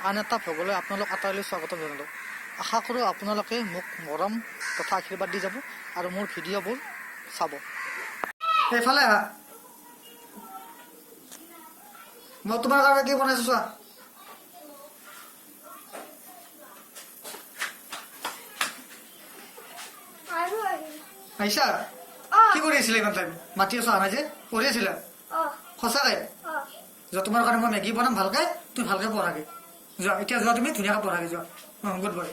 আন এটা ভ্লগলৈ আপোনালোক আটাইলৈ স্বাগতম জনালোঁ। আশা কৰোঁ আপোনালোকে মোক মৰম তথা আশীৰ্বাদ দি যাব আৰু মোৰ ভিডিঅ'বোৰ চাব। এইফালে আহা, মই তোমাৰ কাৰণে কি বনাইছোঁ চোৱা। আহিছা? কি কৰি আছিলা ইমান টাইম? মাতি আছো আনা যে পঢ়ি আছিলা? সঁচাকে যোৱা, তোমাৰ কাৰণে মই মেগী বনাম ভালকে, তুমি ভালকে পঢ়াগে যোৱা। এতিয়া যোৱা, তুমি ধুনীয়াকে পঢ়াগে যোৱা। Good boy.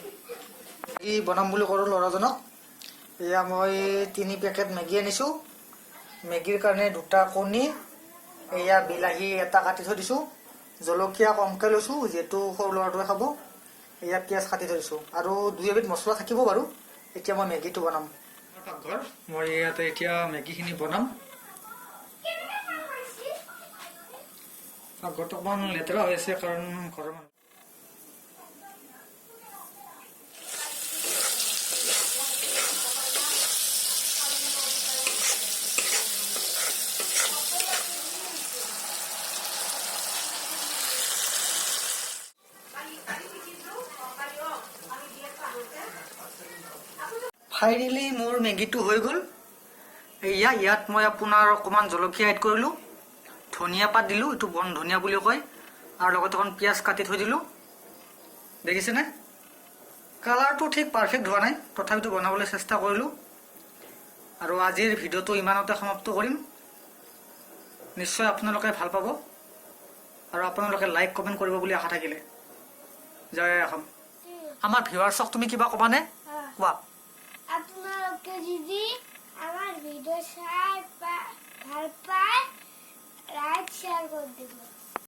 মেগী বনাম বুলি কৰোঁ ল'ৰাজনক। এয়া মই 3 পেকেট মেগী আনিছোঁ। মেগীৰ কাৰণে 2টা কণী, এয়া বিলাহী এটা কাটি থৈ দিছোঁ, জলকীয়া কমকৈ লৈছোঁ যিহেতু সৰু ল'ৰাটোৱে খাব। এয়া পিঁয়াজ কাটি থৈ দিছোঁ আৰু 2 এবিধ মছলা থাকিব বাৰু। এতিয়া মই মেগীটো বনাম। পাকঘৰ, মই ইয়াতে এতিয়া মেগীখিনি বনাম। পাকঘৰটো অকণমান লেতেৰা হৈ আছে কাৰণ ঘৰৰ মানুহ ফাইনেলি মোৰ মেগীটো হৈ গ'ল। ইয়াত মই আপোনাৰ অকণমান জলকীয়া এড কৰিলোঁ, ধনিয়া পাত দিলোঁ, এইটো বন ধনিয়া বুলি কয়, আৰু লগতে অকণ পিঁয়াজ কাটি থৈ দিলোঁ। দেখিছেনে? কালাৰটো ঠিক পাৰফেক্ট হোৱা নাই, তথাপিতো বনাবলৈ চেষ্টা কৰিলোঁ। আৰু আজিৰ ভিডিঅ'টো ইমানতে সমাপ্ত কৰিম। নিশ্চয় আপোনালোকে ভাল পাব আৰু আপোনালোকে লাইক কমেণ্ট কৰিব বুলি আশা থাকিলে। জয় অসম। আমাৰ ভিউৱাৰ্ছক তুমি কিবা ক'বানে? কোৱা। আপোনালোকে যদি আমাৰ ভিডিঅ' চাই